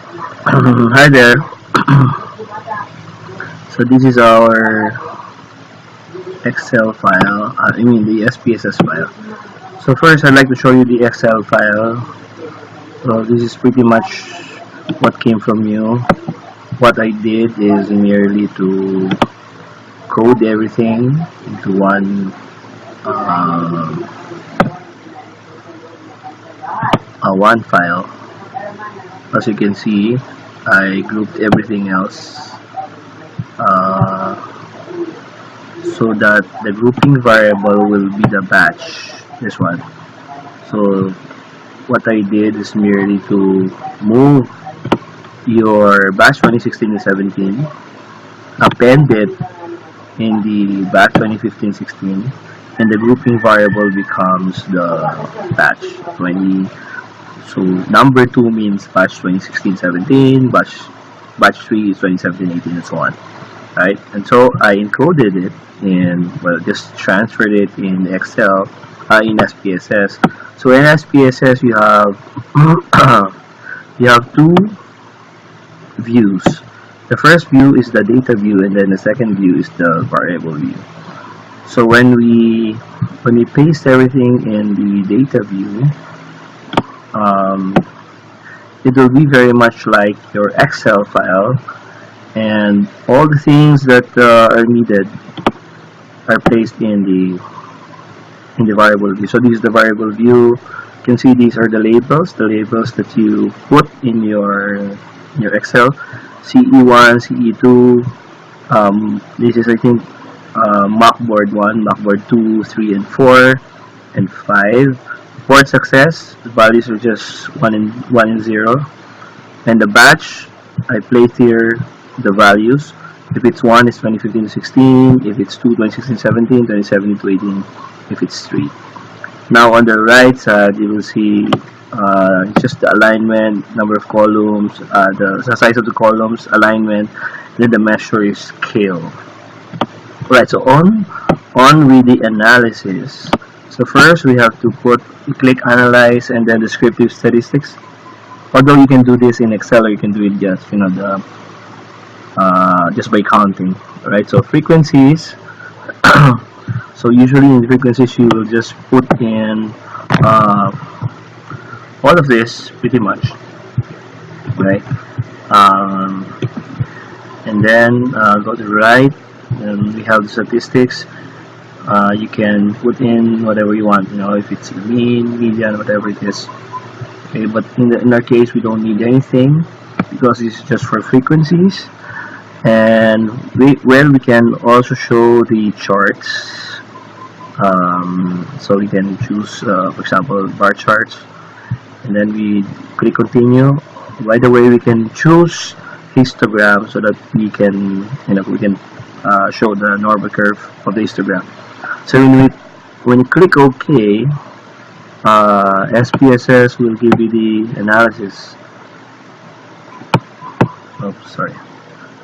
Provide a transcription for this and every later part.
Hi there. So this is our Excel file. I mean the SPSS file. So first, I'd like to show you the Excel file. So this is pretty much what came from you. What I did is merely to code everything into one file. As you can see, I grouped everything else. So that the grouping variable will be the batch, this one. So what I did is merely to move your batch 2016 to 17, append it in the batch 2015-16, and the grouping variable becomes the batch 20. So number 2 means batch 2016-17, batch 3 is 2017-18, and so on. Right, and so I encoded it and just transferred it in Excel, in SPSS. So in SPSS you have you have two views. The first view is the data view, and then the second view is the variable view. So when we paste everything in the data view, it will be very much like your Excel file, and all the things that are needed are placed in the variable view. So this is the variable view. You can see these are the labels that you put in your Excel. CE1, CE2. This is, I think, Macboard 1, Macboard 2, 3, and 4, and 5. Port success, the values are just 1 and 0. And the batch, I placed here the values. If it's 1, it's 2015 to 16. If it's 2, 2016 17, 2017 to 18. If it's 3. Now on the right side, you will see just the alignment, number of columns, the size of the columns, alignment, then the measure is scale. Right, so on with the analysis. So first we have to click analyze and then descriptive statistics. Although you can do this in Excel, or you can do it just just by counting. Right, so frequencies. So usually in frequencies you will just put in all of this pretty much, right? And then go to the right, and we have the statistics. You can put in whatever you want, if it's mean, median, whatever it is. Okay, but in our case we don't need anything because it's just for frequencies. And we can also show the charts. So we can choose, for example, bar charts, and then we click continue. By the way, we can choose histogram so that we can show the normal curve of the histogram. So when you click OK, SPSS will give you the analysis. Oh, sorry.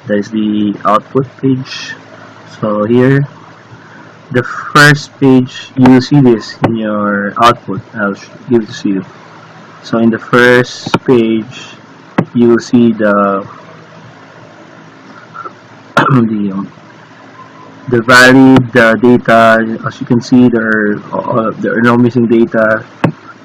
That is the output page. So here, the first page, you will see this in your output. I'll give it to you. So in the first page, you will see the the valid data. As you can see, there are no missing data.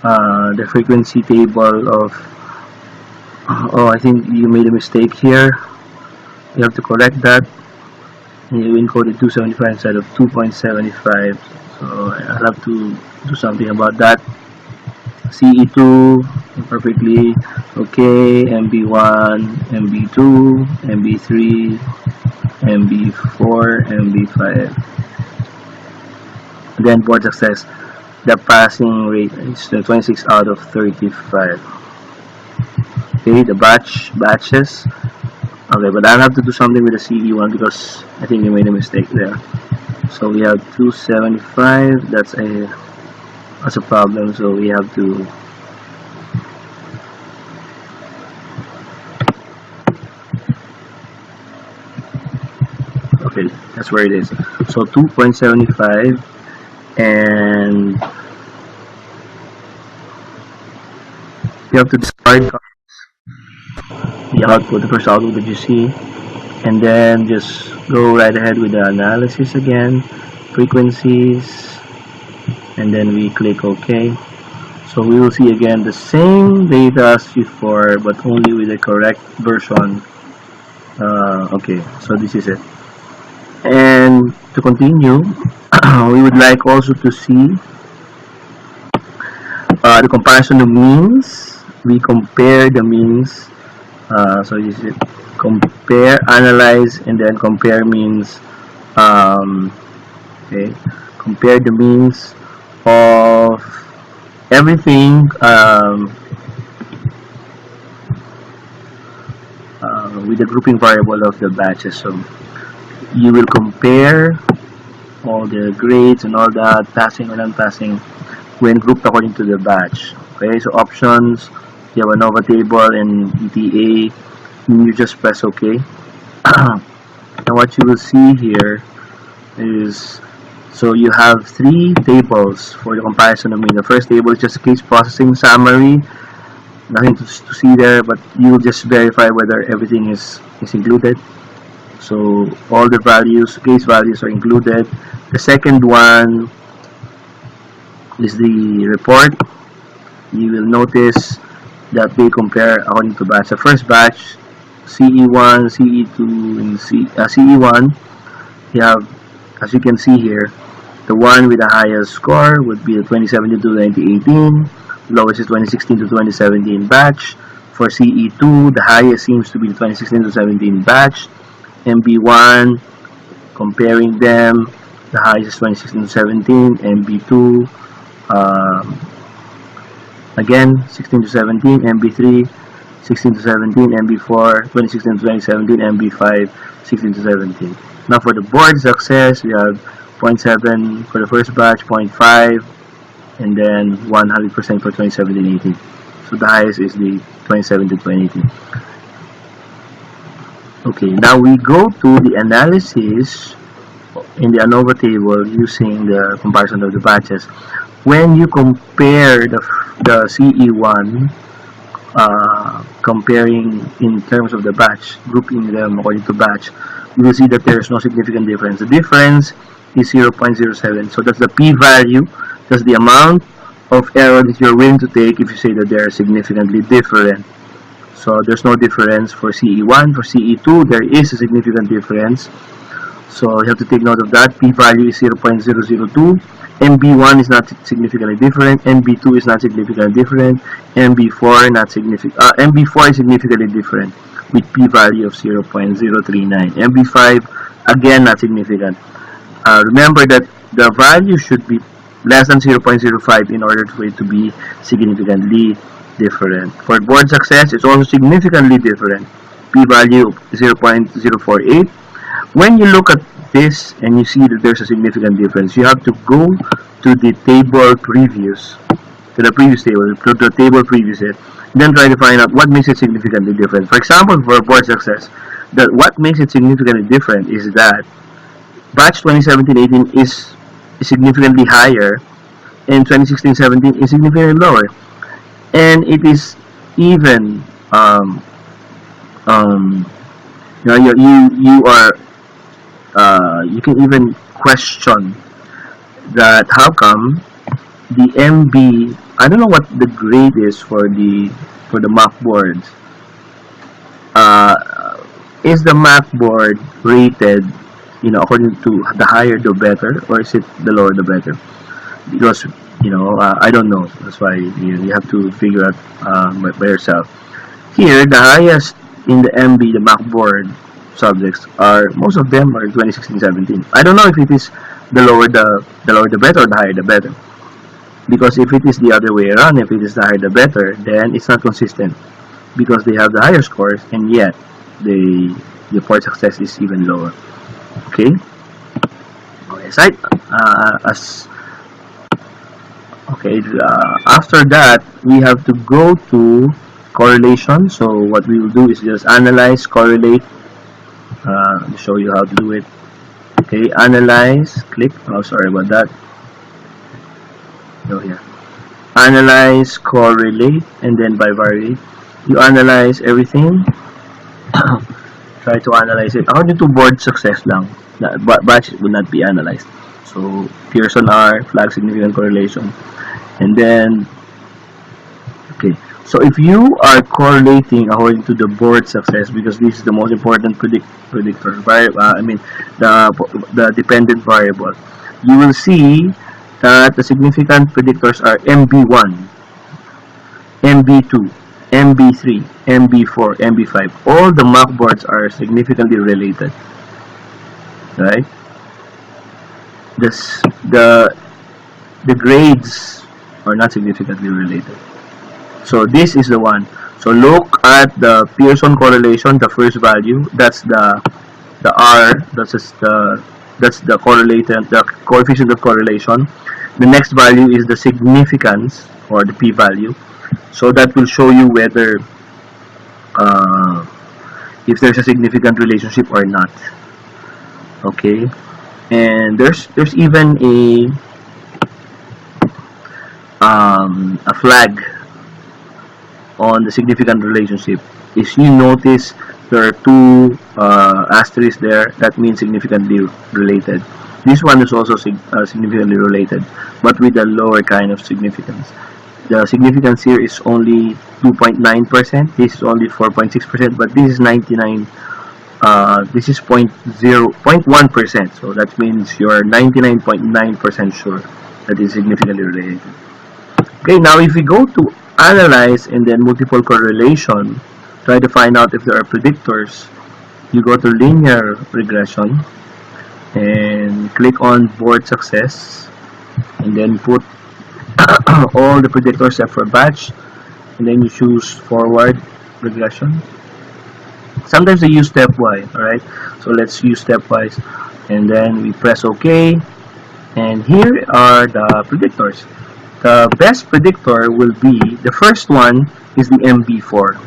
The frequency table of I think you made a mistake here. You have to correct that. You encoded 275 instead of 2.75, so I'll have to do something about that. CE2 perfectly okay, MB1, MB2, MB3, MB4, MB5. Then port success, the passing rate is 26 out of 35. Okay, the batches. Okay, but I'll have to do something with the CE1 because I think you made a mistake there. So we have 275. That's a problem. So we have to okay. That's where it is. So 2.75, and you have to discard. the output, the first output that you see, and then just go right ahead with the analysis again, frequencies, and then we click OK. So we will see again the same data as before, but only with the correct version. Okay, so this is it. And to continue, we would like also to see the comparison of means. We compare the means. So this is it. Compare, analyze, and then compare means. Okay, compare the means of everything with the grouping variable of the batches. So you will compare all the grades and all that, passing or non-passing, when grouped according to the batch. Okay, so options, you have Anova Table and ETA, and you just press OK. And what you will see here is, so you have three tables for the comparison of mean. The first table is just a case processing summary, nothing to see there, but you'll just verify whether everything is included. So all the values, case values are included. The second one is the report. You will notice that they compare according to batch. The first batch, CE1, CE2, and CE1, you have, as you can see here, the one with the highest score would be the 2017 to 2018, lowest is 2016 to 2017 batch. For CE2, the highest seems to be the 2016 to 17 batch. MB1, comparing them, the highest is 2016 to 17, MB2, again 16 to 17, MB3 16 to 17, MB4 2016 to 2017, MB5 16 to 17. Now for the board success, we have 0.7 for the first batch, 0.5, and then 100% for 2017-18. So the highest is the 2017-2018. Okay, now we go to the analysis in the Anova table using the comparison of the batches. When you compare the CE1, comparing in terms of the batch, grouping them according to batch, you will see that there is no significant difference. The difference is 0.07. So that's the p-value. That's the amount of error that you're willing to take if you say that they are significantly different. So there's no difference for CE1. For CE2, there is a significant difference. So you have to take note of that. P-value is 0.002. MB1 is not significantly different. MB2 is not significantly different. MB4 not significant. MB4 is significantly different with p-value of 0.039. MB5 again not significant. Remember that the value should be less than 0.05 in order for it to be significantly different. For board success, it's also significantly different. P-value 0.048. When you look at this and you see that there's a significant difference, you have to go to the table previous, to the previous table, to the table previous it, then try to find out what makes it significantly different. For example, for board success, that what makes it significantly different is that batch 2017-18 is significantly higher and 2016-17 is significantly lower, and it is even you are you can even question that how come the MB, I don't know what the grade is for the Mac boards. Is the Mac board rated, according to the higher the better, or is it the lower the better? Because I don't know. That's why you have to figure out by yourself. Here, the highest in the MB, the Mac board subjects are, most of them are 2016-17. I don't know if it is the lower the better or the higher the better. Because if it is the other way around, if it is the higher the better, then it's not consistent. Because they have the higher scores and yet the port success is even lower. Okay? Aside, after that, we have to go to correlation. So what we will do is just analyze, correlate. To show you how to do it. Okay, analyze, click. Oh, sorry about that. Go here. Analyze, correlate, and then bivariate. You analyze everything, try to analyze it. According to board success lang, batch would not be analyzed. So Pearson R, flag significant correlation. And then, okay, so if you are correlating according to the board success, because this is the most important predictor, I mean the dependent variable, you will see that the significant predictors are MB1, MB2, MB3, MB4, MB5. All the mock boards are significantly related, right? This, the grades are not significantly related. So this is the one. So look at the Pearson correlation, the first value. That's the R. That's the correlated, the coefficient of correlation. The next value is the significance, or the p-value. So that will show you whether if there's a significant relationship or not. Okay, and there's even a flag on the significant relationship. If you notice, there are two asterisks there. That means significantly related. This one is also significantly related, but with a lower kind of significance. The significance here is only 2.9%. This is only 4.6%, but this is 99. This is 0.1%. So that means you're 99.9% sure that is significantly related. Okay, now if we go to analyze and then multiple correlation, try to find out if there are predictors, you go to linear regression and click on board success, and then put all the predictors except for batch, and then you choose forward regression. Sometimes they use stepwise, alright? So let's use stepwise, and then we press OK, and here are the predictors. The best predictor will be, the first one is the MB4.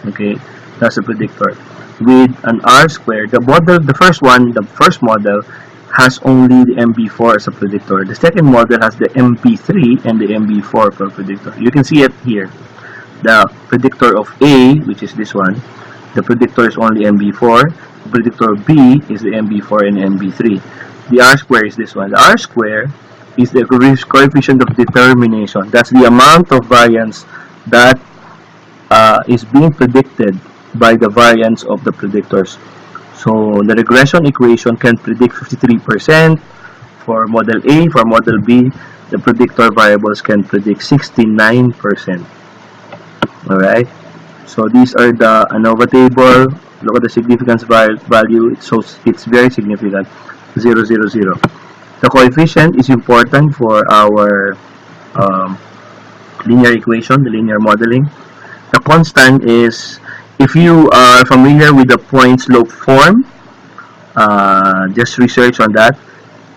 Okay, that's a predictor with an R squared. The first model has only the MB4 as a predictor. The second model has the MB3 and the MB4 for predictor. You can see it here. The predictor of A, which is this one, the predictor is only MB4. The predictor of B is the MB4 and MB3. The R square is this one. The R square is the coefficient of determination. That's the amount of variance that is being predicted by the variance of the predictors. So the regression equation can predict 53% for model A. For model B, the predictor variables can predict 69%. Alright, so these are the Anova table. Look at the significance value. It's very significant, 0, 0, 0. The coefficient is important for our linear equation, the linear modeling. The constant is, if you are familiar with the point slope form, just research on that.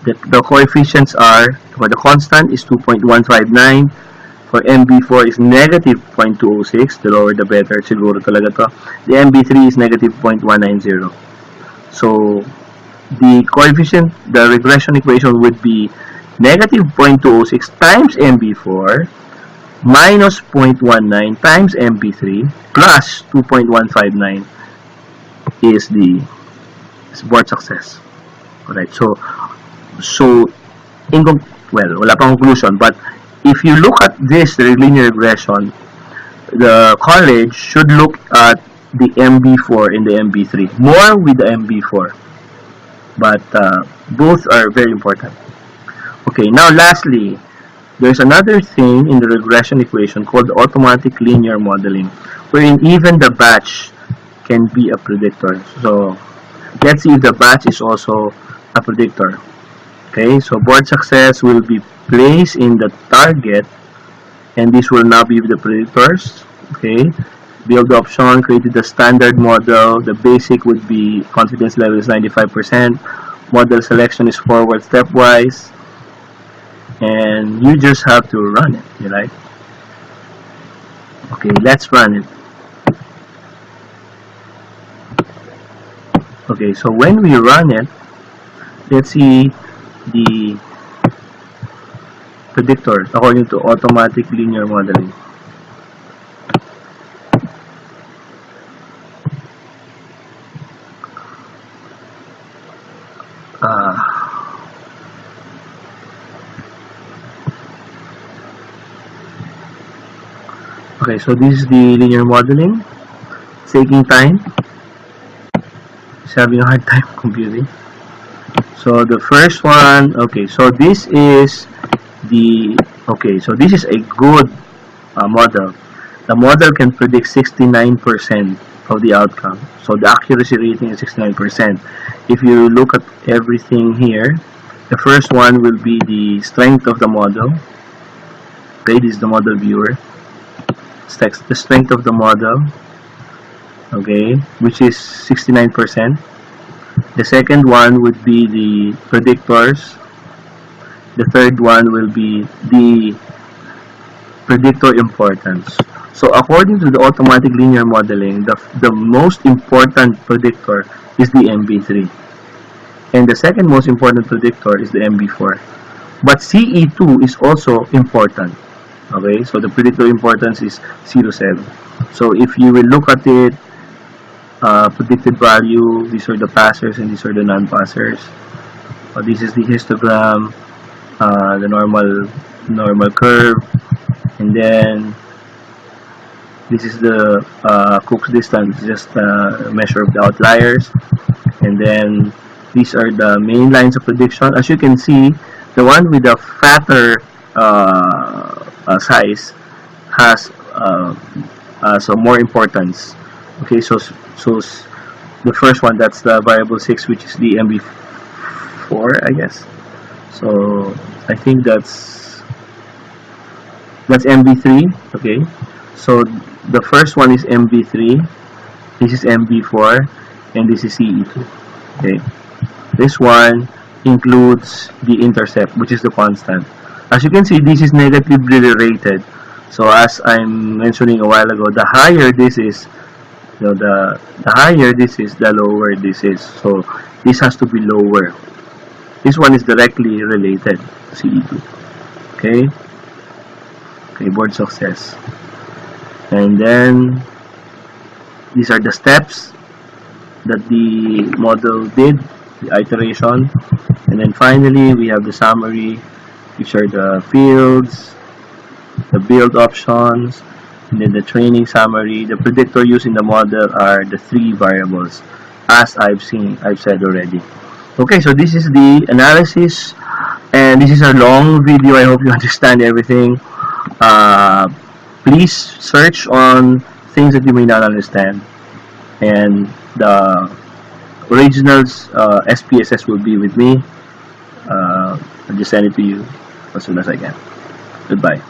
The coefficients are, for the constant is 2.159, for MB4 is negative 0.206, the lower the better, siguro talaga to. The MB3 is negative 0.190. So the coefficient, the regression equation would be negative 0.206 times MB4 minus 0.19 times MB3 plus 2.159 is the board success. Alright, so well, wala pang conclusion, but if you look at this linear regression, the college should look at the MB4 and the MB3, more with the MB4, but both are very important. Okay, now lastly, there's another thing in the regression equation called automatic linear modeling, wherein even the batch can be a predictor. So let's see if the batch is also a predictor. Okay, so board success will be placed in the target, and this will now be the predictors. Okay, build option, created the standard model. The basic would be confidence level is 95%. Model selection is forward stepwise, and you just have to run it, right? Okay, let's run it. Okay, so when we run it, let's see the predictors according to automatic linear modeling. Okay, so this is the linear modeling. It's taking time. It's having a hard time computing. So the first one, okay, so this is this is a good model. The model can predict 69% of the outcome. So the accuracy rating is 69%. If you look at everything here, the first one will be the strength of the model. Okay, this is the model viewer. The strength of the model, okay, which is 69%. The second one would be the predictors. The third one will be the predictor importance. So according to the automatic linear modeling, the most important predictor is the MB3. And the second most important predictor is the MB4. But CE2 is also important. Okay, so the predictor importance is 0.7. So if you will look at it, predicted value, these are the passers and these are the non-passers. This is the histogram, the normal curve, and then this is the Cook's distance, just a measure of the outliers, and then these are the main lines of prediction. As you can see, the one with the fatter size has so more importance. Okay, so the first one, that's the variable 6, which is the MB4, I guess. So I think that's MB3. Okay, so the first one is MB3, this is MB4, and this is CE2. Okay, this one includes the intercept, which is the constant. As you can see, this is negatively rated. So as I'm mentioning a while ago, the higher this is, the higher this is, the lower this is. So this has to be lower. This one is directly related to CE2. Okay. Okay, board success. And then these are the steps that the model did, the iteration. And then finally, we have the summary, which are the fields, the build options, and then the training summary. The predictor used in the model are the 3 variables, as I've said already. Okay, so this is the analysis, and this is a long video. I hope you understand everything. Please search on things that you may not understand, and the originals SPSS will be with me. I'll just send it to you as soon as I can. Goodbye.